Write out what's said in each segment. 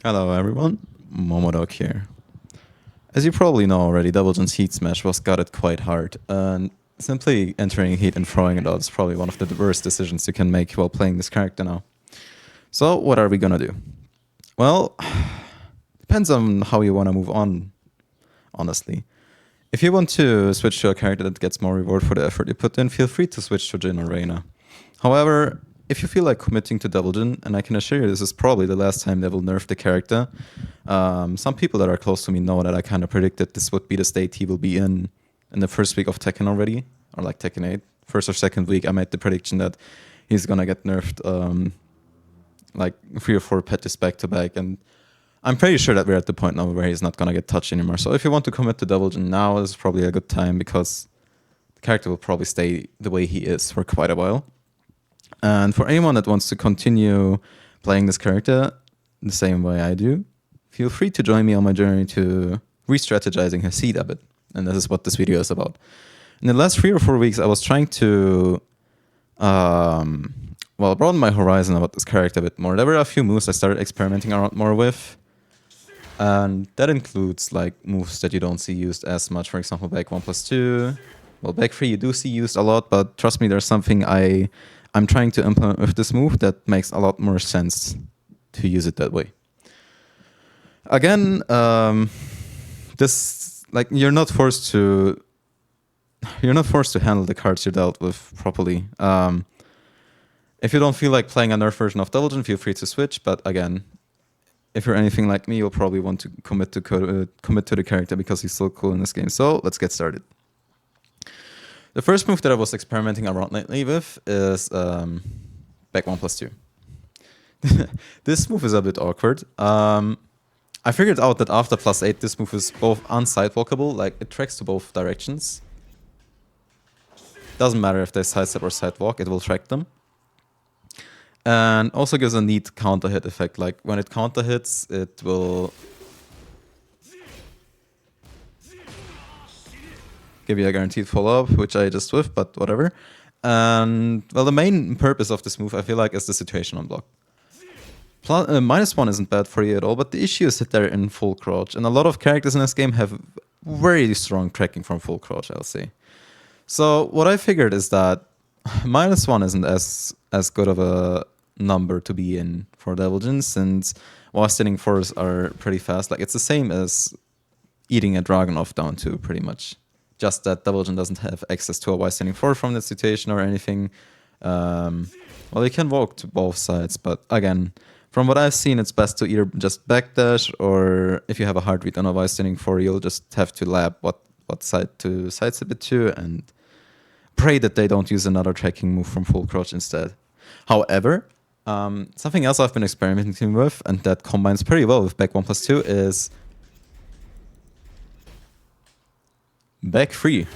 Hello everyone, Momo-Dog here. As you probably know already, Devil Jin's Heatsmash was gutted quite hard, and simply entering heat and throwing it out is probably one of the worst decisions you can make while playing this character now. So what are we gonna do? Well, depends on how you wanna move on, honestly. If you want to switch to a character that gets more reward for the effort you put in, feel free to switch to Jin or Reina. However, if you feel like committing to Devil Jin, and I can assure you this is probably the last time they will nerf the character, some people that are close to me know that I kind of predicted this would be the state he will be in the first week of Tekken already, or like Tekken 8. First or second week, I made the prediction that he's gonna get nerfed like 3 or 4 patches back to back, and I'm pretty sure that we're at the point now where he's not gonna get touched anymore. So if you want to commit to Devil Jin now, is probably a good time because the character will probably stay the way he is for quite a while. And for anyone that wants to continue playing this character the same way I do, feel free to join me on my journey to re-strategizing his seed a bit. And this is what this video is about. In the last 3 or 4 weeks, I was trying to broaden my horizon about this character a bit more. There were a few moves I started experimenting around more with. And that includes like moves that you don't see used as much. For example, back 1+2. Well, back 3 you do see used a lot, but trust me, there's something I'm trying to implement with this move that makes a lot more sense to use it that way. Again, this like you're not forced to handle the cards you're dealt with properly. If you don't feel like playing a nerf version of Devil Jin, feel free to switch. But again, if you're anything like me, you'll probably want to commit to the character because he's so cool in this game. So let's get started. The first move that I was experimenting around lately with is back 1+2. This move is a bit awkward. I figured out that after +8, this move is both unsidewalkable, like it tracks to both directions. Doesn't matter if they sidestep or sidewalk, it will track them. And also gives a neat counter hit effect, like when it counter hits, it will give you a guaranteed follow-up, which I just whiffed, but whatever. And, well, the main purpose of this move, I feel like, is the situation on block. -1 isn't bad for you at all, but the issue is that they're in full crouch. And a lot of characters in this game have very strong tracking from full crouch, I'll say. So what I figured is that -1 isn't as good of a number to be in for Devil Jin, since while standing 4s are pretty fast. Like, it's the same as eating a Dragunov down to, pretty much. Just that Devil Jin doesn't have access to a Y standing 4 from that situation or anything. Well, you can walk to both sides, but again, from what I've seen, it's best to either just backdash, or if you have a hard read on a Y standing 4, you'll just have to lab what side to sidestep it to and pray that they don't use another tracking move from full crouch instead. However, something else I've been experimenting with, and that combines pretty well with back 1+2, is back 3.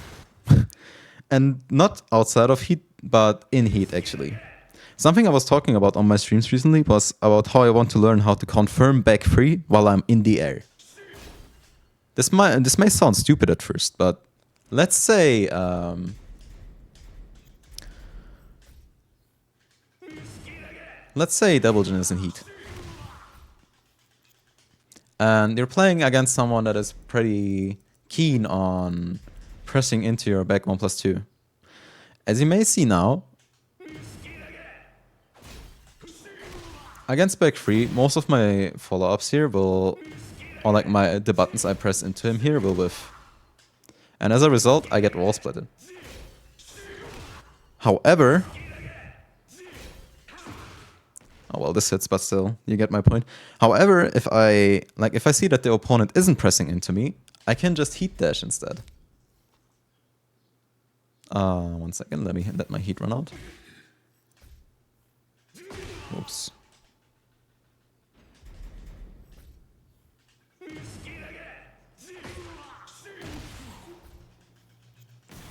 And not outside of heat, but in heat, actually. Something I was talking about on my streams recently was about how I want to learn how to confirm back 3 while I'm in the air. This may sound stupid at first, but let's say Devil Jin is in heat. And you're playing against someone that is pretty keen on pressing into your back 1+2. As you may see now, against back 3, most of my follow-ups here will, or like the buttons I press into him here will whiff. And as a result, I get wall splitted. However, oh well, this hits, but still, you get my point. However, if I see that the opponent isn't pressing into me, I can just heat dash instead. 1 second, let me let my heat run out. Oops.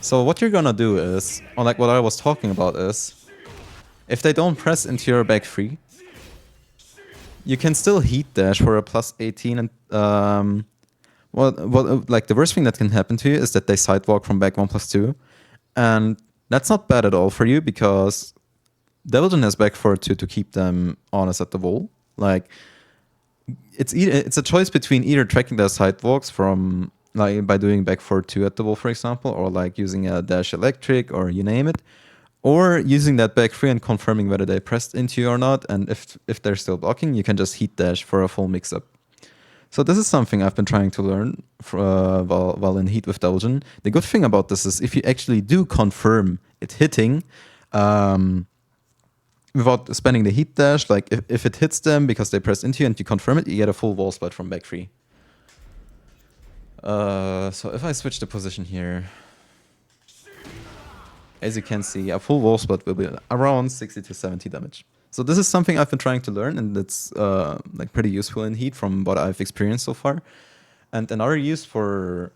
So what you're gonna do is, or like what I was talking about is, if they don't press into your back 3, you can still heat dash for a +18, and like the worst thing that can happen to you is that they sidewalk from back 1+2, and that's not bad at all for you because Devil Jin has back 4 to keep them honest at the wall. Like, it's a choice between either tracking their sidewalks from like by doing back forward 2 at the wall, for example, or like using a dash electric or you name it, or using that back 3 and confirming whether they pressed into you or not, and if they're still blocking, you can just heat dash for a full mix-up. So this is something I've been trying to learn while in Heat with Devil Jin. The good thing about this is if you actually do confirm it hitting, without spending the heat dash, like if it hits them because they pressed into you and you confirm it, you get a full wall split from back 3. So if I switch the position here, as you can see, a full wall split will be around 60 to 70 damage. So this is something I've been trying to learn, and it's like pretty useful in Heat from what I've experienced so far. And another use for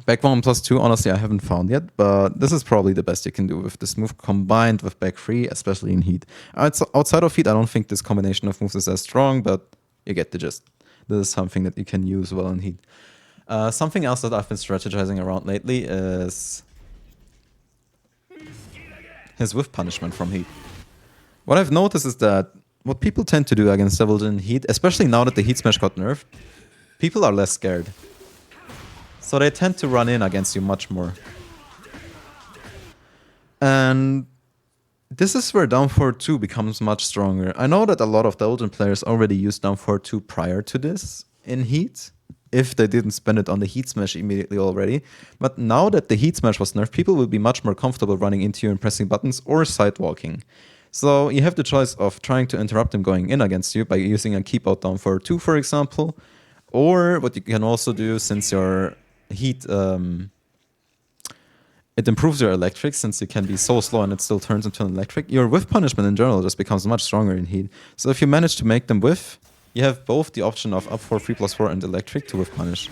back 1 plus 2, honestly, I haven't found yet, but this is probably the best you can do with this move combined with back 3, especially in Heat. Outside of Heat, I don't think this combination of moves is as strong, but you get the gist. This is something that you can use well in Heat. Something else that I've been strategizing around lately is his whiff punishment from Heat. What I've noticed is that what people tend to do against Devil Jin in Heat, especially now that the Heatsmash got nerfed, people are less scared. So they tend to run in against you much more. And this is where down forward 2 becomes much stronger. I know that a lot of Devil Jin players already used down forward 2 prior to this in Heat, if they didn't spend it on the Heatsmash immediately already. But now that the Heatsmash was nerfed, people will be much more comfortable running into you and pressing buttons or sidewalking. So you have the choice of trying to interrupt them going in against you by using a keep out down forward 2, for example. Or what you can also do, since your Heat, it improves your electric, since you can be so slow and it still turns into an electric. Your whiff punishment in general just becomes much stronger in Heat. So if you manage to make them whiff, you have both the option of up 4, 3+4 and electric to whiff punish.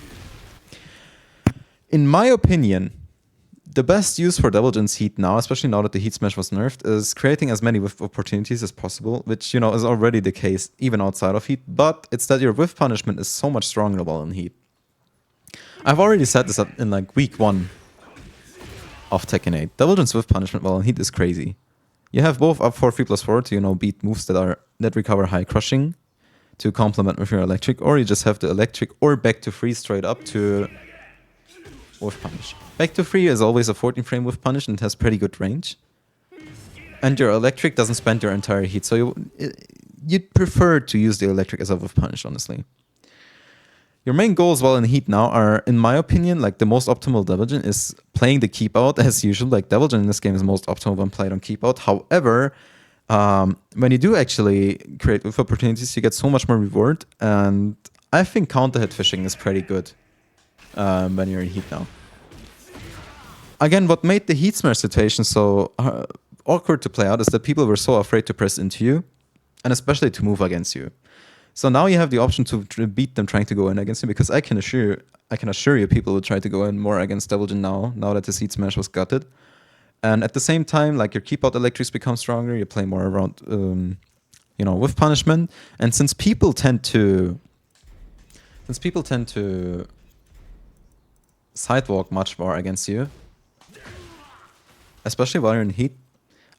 In my opinion, the best use for Devil Jin's Heat now, especially now that the Heatsmash was nerfed, is creating as many whiff opportunities as possible, which, you know, is already the case even outside of Heat, but it's that your whiff punishment is so much stronger while in Heat. I've already said this in like week 1 of Tekken 8. Devil Jin's whiff punishment while in Heat is crazy. You have both up 4, 3+4 to, you know, beat moves that recover high crushing to complement with your electric, or you just have the electric or back to 3 straight up to whiff punish. Back to 3 is always a 14 frame whiff punish and has pretty good range. And your electric doesn't spend your entire heat, so you'd prefer to use the electric as a whiff punish, honestly. Your main goals while in Heat now are, in my opinion, like the most optimal Devil Jin is playing the keep out as usual. Like Devil Jin in this game is most optimal when played on keep out. However, when you do actually create whiff opportunities, you get so much more reward. And I think counter hit fishing is pretty good when you're in Heat now. Again, what made the Heatsmash situation so awkward to play out is that people were so afraid to press into you, and especially to move against you. So now you have the option to beat them trying to go in against you, because I can assure you people will try to go in more against Devil Jin now that the Heatsmash was gutted. And at the same time, like your keep out electrics become stronger, you play more around you know, with punishment. And since people tend to sidewalk much more against you, especially while you're in Heat,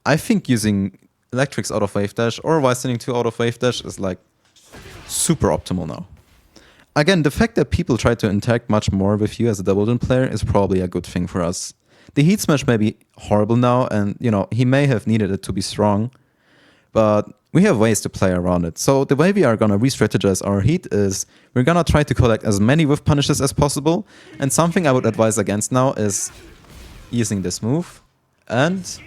I think using electrics out of wave dash or while sending 2 out of wave dash is like super optimal now. Again, the fact that people try to interact much more with you as a Devil Jin player is probably a good thing for us. The Heatsmash may be horrible now, and you know, he may have needed it to be strong, but we have ways to play around it. So the way we are gonna re-strategize our Heat is we're gonna try to collect as many whiff punishes as possible, and something I would advise against now is using this move and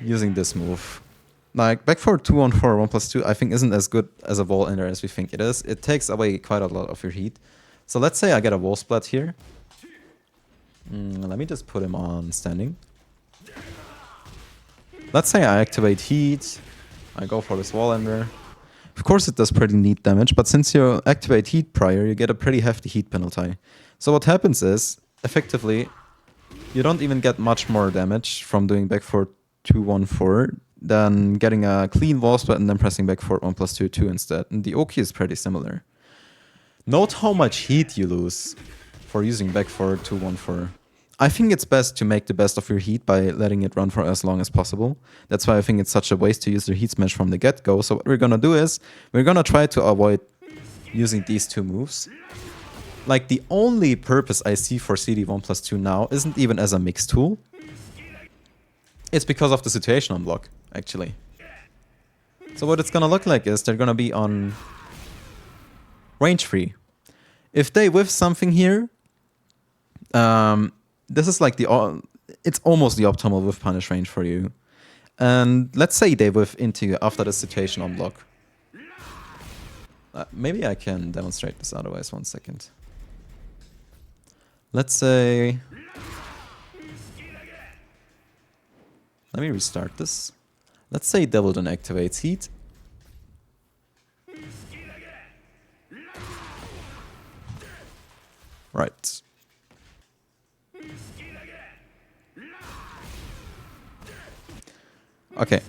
using this move. Like back forward 2 on 4, 1+2, I think isn't as good as a wall ender as we think it is. It takes away quite a lot of your heat. So let's say I get a wall splat here. Let me just put him on standing. Let's say I activate heat. I go for this wall ender. Of course it does pretty neat damage, but since you activate heat prior, you get a pretty hefty heat penalty. So what happens is, effectively, you don't even get much more damage from doing back forward 2, 1, 4 than getting a clean wall split and then pressing back forward 1+2, 2 instead. And the Oki is pretty similar. Note how much heat you lose for using back forward 2, 1, 4. I think it's best to make the best of your heat by letting it run for as long as possible. That's why I think it's such a waste to use the Heatsmash from the get-go. So what we're gonna do is, we're gonna try to avoid using these two moves. Like, the only purpose I see for CD1+2 now isn't even as a mix tool. It's because of the situation on block, actually. So what it's gonna look like is they're gonna be on range free. If they whiff something here, this is like it's almost the optimal whiff punish range for you. And let's say they whiff into you after the situation on block. Maybe I can demonstrate this otherwise, 1 second. Let's say... Let me restart this. Let's say Devil Jin activates heat. Right. Okay.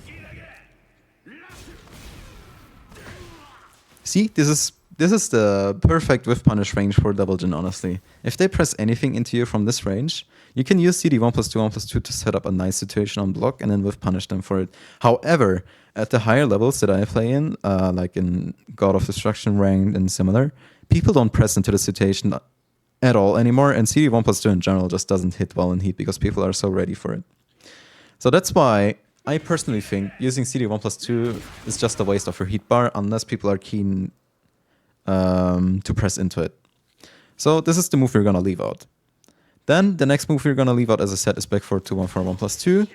See, this is the perfect whiff punish range for Devil Jin, honestly. If they press anything into you from this range, you can use CD1+2 to set up a nice situation on block and then whiff punish them for it. However, at the higher levels that I play in, like in God of Destruction ranked and similar, people don't press into the situation at all anymore, and CD1+2 in general just doesn't hit well in heat because people are so ready for it. So that's why I personally think using CD1+2 is just a waste of your heat bar unless people are keen to press into it. So this is the move we're gonna leave out. Then the next move we're gonna leave out, as I said, is back forward 2-1-4-1+2,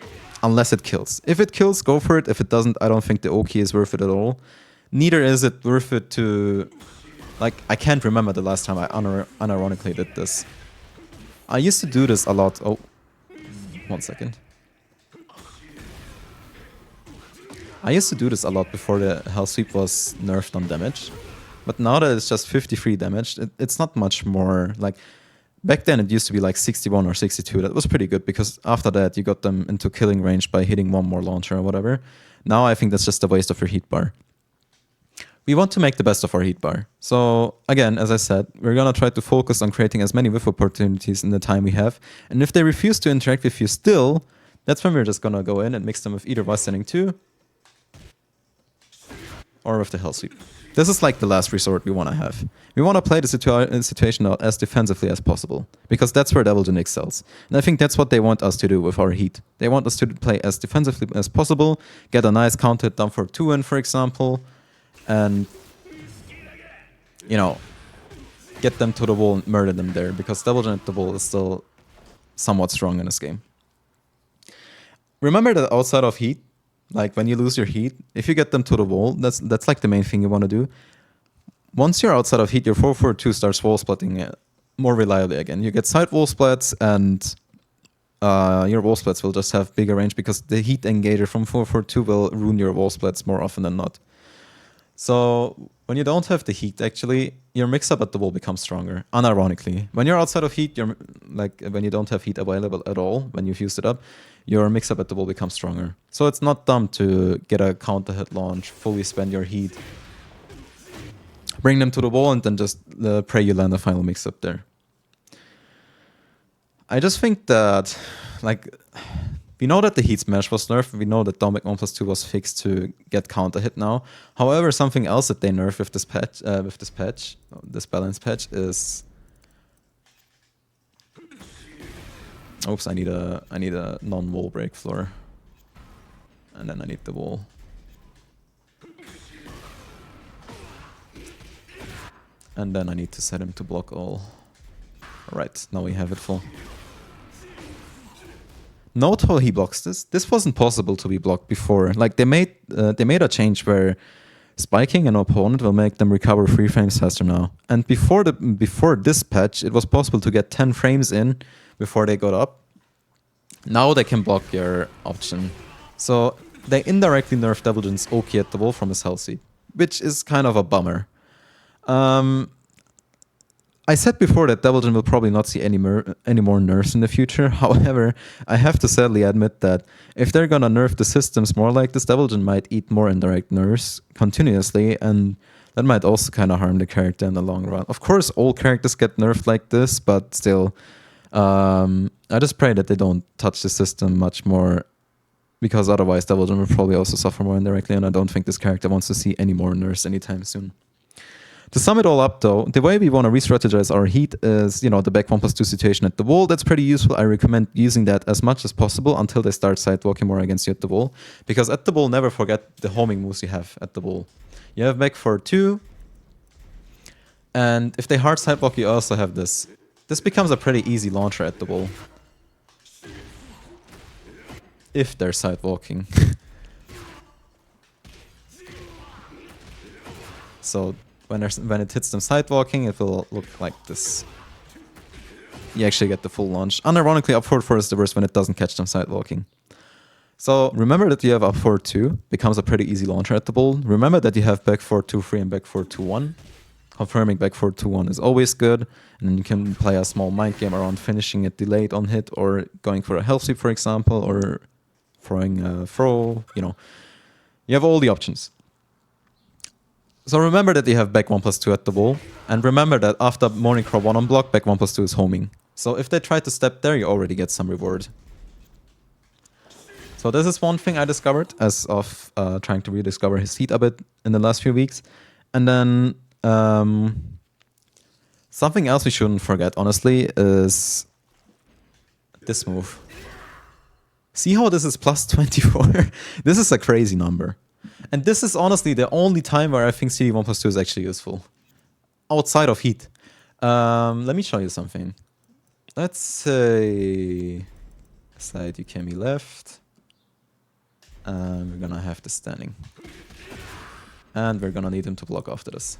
unless it kills. If it kills, go for it. If it doesn't, I don't think the O key is worth it at all. Neither is it worth it to... Like, I can't remember the last time I unironically did this. I used to do this a lot. Oh, 1 second. I used to do this a lot before the Hell Sweep was nerfed on damage. But now that it's just 53 damage, it's not much more. Like, back then it used to be like 61 or 62. That was pretty good because after that you got them into killing range by hitting one more launcher or whatever. Now I think that's just a waste of your heat bar. We want to make the best of our heat bar. So again, as I said, we're gonna try to focus on creating as many whiff opportunities in the time we have. And if they refuse to interact with you still, that's when we're just gonna go in and mix them with either Vice Standing 2 or with the Hell Sweep. This is like the last resort we want to have. We want to play the situation out as defensively as possible, because that's where Devil Jin excels. And I think that's what they want us to do with our heat. They want us to play as defensively as possible, get a nice counter down for 2 in, for example, and, you know, get them to the wall and murder them there, because Devil Jin at the wall is still somewhat strong in this game. Remember that outside of heat, like when you lose your heat, if you get them to the wall, that's like the main thing you want to do. Once you're outside of heat, your 4-4-2 starts wall splitting more reliably again. You get side wall splats, and your wall splats will just have bigger range because the heat engager from 4-4-2 will ruin your wall splats more often than not. So when you don't have the heat, actually, your mix-up at the wall becomes stronger, unironically. When you're outside of heat, you're like when you don't have heat available at all, when you've used it up, your mix-up at the wall becomes stronger. So it's not dumb to get a counter-hit launch, fully spend your heat, bring them to the wall, and then just pray you land a final mix-up there. I just think that, like, we know that the Heatsmash was nerfed. We know that Dominic 1+2 was fixed to get counter-hit now. However, something else that they nerfed with this balance patch is... Oops, I need a non-wall break floor. And then I need the wall. And then I need to set him to block all. Alright, now we have it full. Note how he blocks this. This wasn't possible to be blocked before. Like, they made a change where spiking an opponent will make them recover 3 frames faster now. And before this patch, it was possible to get 10 frames in before they got up. Now they can block your option. So they indirectly nerfed Devil Jin's Oki at the wall from his Hell Seed, which is kind of a bummer. I said before that Devil Jin will probably not see any more nerfs in the future. However, I have to sadly admit that if they're gonna nerf the systems more like this, Devil Jin might eat more indirect nerfs continuously, and that might also kind of harm the character in the long run. Of course, all characters get nerfed like this, but still, I just pray that they don't touch the system much more, because otherwise Devil Jin will probably also suffer more indirectly, and I don't think this character wants to see any more nerfs anytime soon. To sum it all up though, the way we want to re-strategize our heat is, the back 1+2 situation at the wall. That's pretty useful. I recommend using that as much as possible until they start sidewalking more against you at the wall. Because at the wall, never forget the homing moves you have at the wall. You have back 4-2, and if they hard sidewalk, you also have this. This becomes a pretty easy launcher at the wall. If they're sidewalking. So when it hits them sidewalking, it will look like this. You actually get the full launch. Unironically, up forward 4 is the worst when it doesn't catch them sidewalking. So remember that you have up forward 2, becomes a pretty easy launcher at the ball. Remember that you have back 4-2-3 and back 4-2-1. Confirming back 4-2-1 is always good. And then you can play a small mind game around finishing it delayed on hit, or going for a health sweep, for example, or throwing a throw. You have all the options. So remember that you have back 1+2 at the wall, and remember that after Morning Crow 1 on block, back 1+2 is homing. So if they try to step there, you already get some reward. So this is one thing I discovered as of trying to rediscover his heat a bit in the last few weeks. And then something else we shouldn't forget, honestly, is this move. See how this is plus 24? This is a crazy number. And this is honestly the only time where I think CD 1+2 is actually useful. Outside of heat. Let me show you something. Let's say side Yukemi left. And we're gonna have the standing. And we're gonna need him to block after this.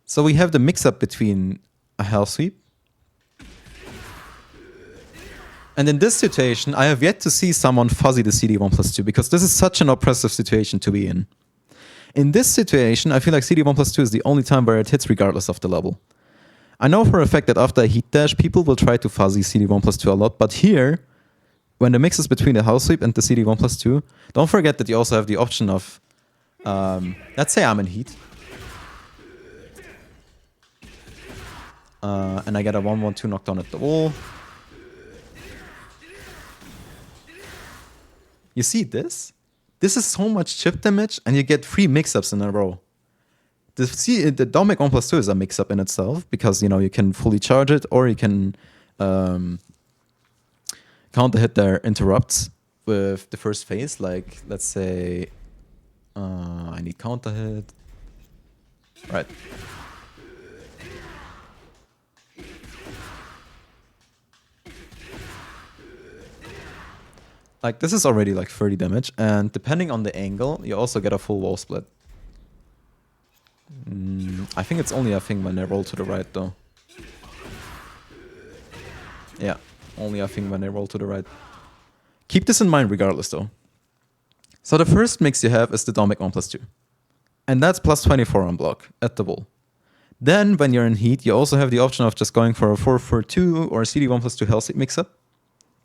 So we have the mix-up between a health sweep. And in this situation, I have yet to see someone fuzzy the CD 1+2, because this is such an oppressive situation to be in. In this situation, I feel like CD 1+2 is the only time where it hits regardless of the level. I know for a fact that after a heat dash, people will try to fuzzy CD 1+2 a lot, but here, when the mix is between the house sweep and the CD 1+2, don't forget that you also have the option of, let's say I'm in heat. And I get a 1-1-2 knockdown at the wall. You see this? This is so much chip damage, and you get 3 mix-ups in a row. The Domic 1+2 is a mix-up in itself, because you can fully charge it, or you can counter hit their interrupts with the first phase. Like, let's say I need counter hit. Right. Like, this is already like 30 damage, and depending on the angle, you also get a full wall split. I think it's only a thing when they roll to the right, though. Yeah, only a thing when they roll to the right. Keep this in mind regardless, though. So the first mix you have is the Domic 1+2. And that's plus 24 on block at the wall. Then, when you're in heat, you also have the option of just going for a 4-4-2 or a CD 1+2 health mix-up.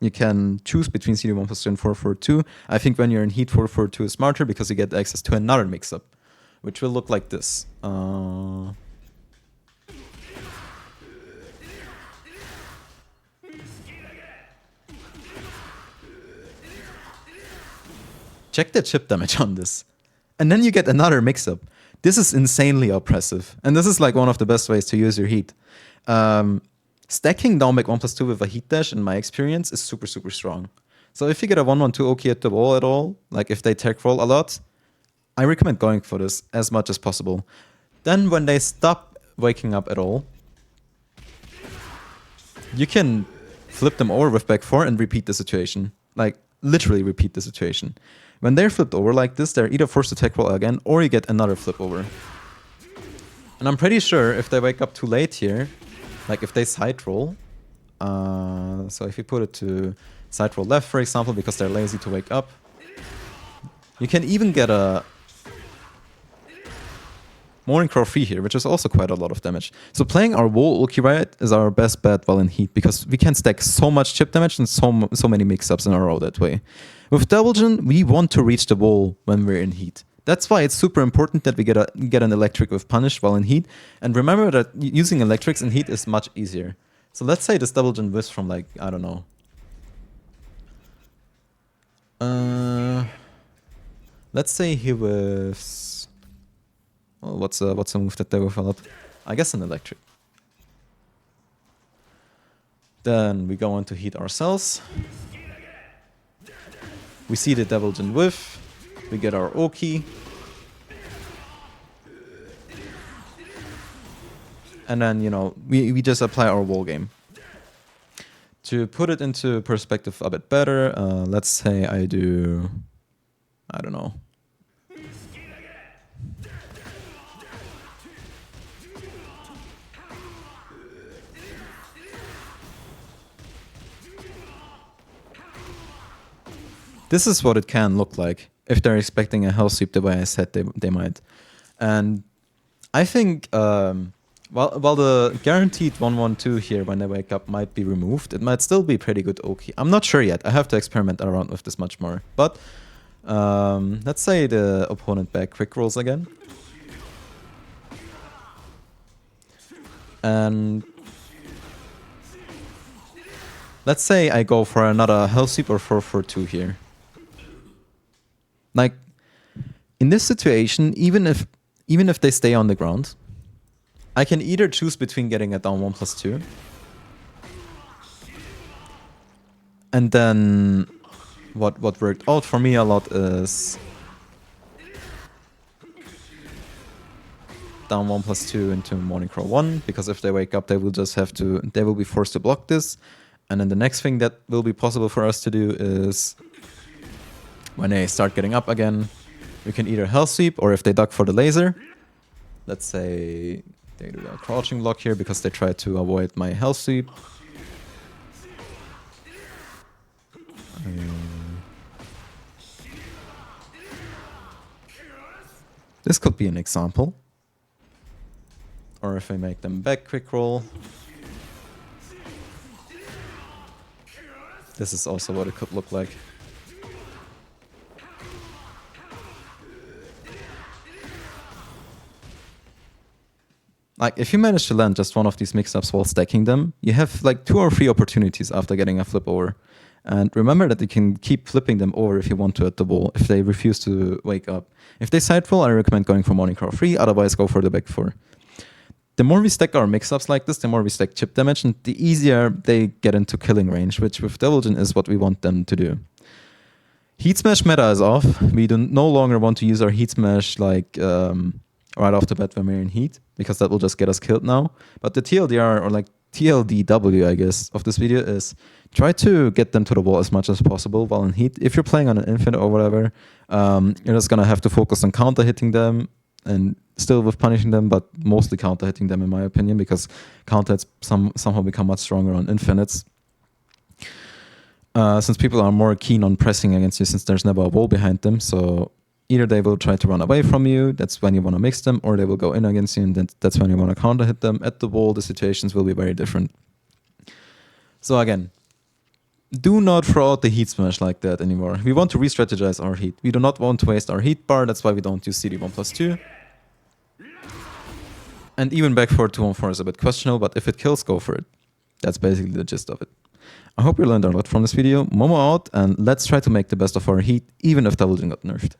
You can choose between CD 1+2 and 4-4-2. I think when you're in heat, 4-4-2 is smarter, because you get access to another mix-up, which will look like this. Check the chip damage on this. And then you get another mix-up. This is insanely oppressive. And this is like one of the best ways to use your heat. Stacking Domic 1+2 with a heat dash, in my experience, is super, super strong. So if you get a 1-1-2 OK at the wall at all, like if they tech roll a lot, I recommend going for this as much as possible. Then when they stop waking up at all, you can flip them over with back 4 and repeat the situation. Like, literally repeat the situation. When they're flipped over like this, they're either forced to tech roll again, or you get another flip over. And I'm pretty sure if they wake up too late here, like if they side roll, so if you put it to side roll left, for example, because they're lazy to wake up, you can even get a Morning Crow 3 here, which is also quite a lot of damage. So playing our wall Ulki Riot is our best bet while in heat, because we can stack so much chip damage and so many mix-ups in a row that way. With Devil Jin, we want to reach the wall when we're in heat, That's why it's super important that we get an electric with punish while in heat. And remember that using electrics in heat is much easier. So let's say this Devil Jin whiffs from like, I don't know. Let's say he whiffs... Well, what's a move that they whiff a lot? I guess an electric. Then we go on to heat ourselves. We see the Devil Jin whiff. We get our Oki. And then, you know, we just apply our wall game. To put it into perspective a bit better, let's say I do... I don't know. This is what it can look like if they're expecting a hell sweep the way I said they might. And I think while the guaranteed 1-1-2 here when they wake up might be removed, it might still be pretty good Oki. I'm not sure yet. I have to experiment around with this much more. But let's say the opponent back quick rolls again. And let's say I go for another hell sweep or 4-4-2 here. Like, in this situation, even if they stay on the ground, I can either choose between getting a down 1+2 and then what worked out for me a lot is down 1+2 into Morning Crow 1, because if they wake up, they will be forced to block this. And then the next thing that will be possible for us to do is when they start getting up again, we can either hell sweep, or if they duck for the laser, let's say they do a crouching block here because they try to avoid my hell sweep. This could be an example. Or if I make them back quick roll. This is also what it could look like. Like, if you manage to land just one of these mix-ups while stacking them, you have like 2 or 3 opportunities after getting a flip over. And remember that you can keep flipping them over if you want to at the wall, if they refuse to wake up. If they side roll, I recommend going for Morning Crow 3, otherwise go for the back 4. The more we stack our mix-ups like this, the more we stack chip damage, and the easier they get into killing range, which with Devil Jin is what we want them to do. Heatsmash meta is off. We no longer want to use our Heatsmash like right off the bat when we're in heat, because that will just get us killed now. But the TLDR, or like TLDW, I guess, of this video is try to get them to the wall as much as possible while in heat. If you're playing on an infinite or whatever, you're just gonna have to focus on counter hitting them and still with punishing them, but mostly counter hitting them in my opinion, because counter hits somehow become much stronger on infinites. Since people are more keen on pressing against you since there's never a wall behind them, so either they will try to run away from you, that's when you want to mix them, or they will go in against you, and that's when you want to counter hit them. At the wall, the situations will be very different. So again, do not throw out the heat smash like that anymore. We want to re-strategize our heat. We do not want to waste our heat bar, that's why we don't use CD 1+2. And even back forward 2-1-4 is a bit questionable, but if it kills, go for it. That's basically the gist of it. I hope you learned a lot from this video. Momo out, and let's try to make the best of our heat, even if Devil Jin got nerfed.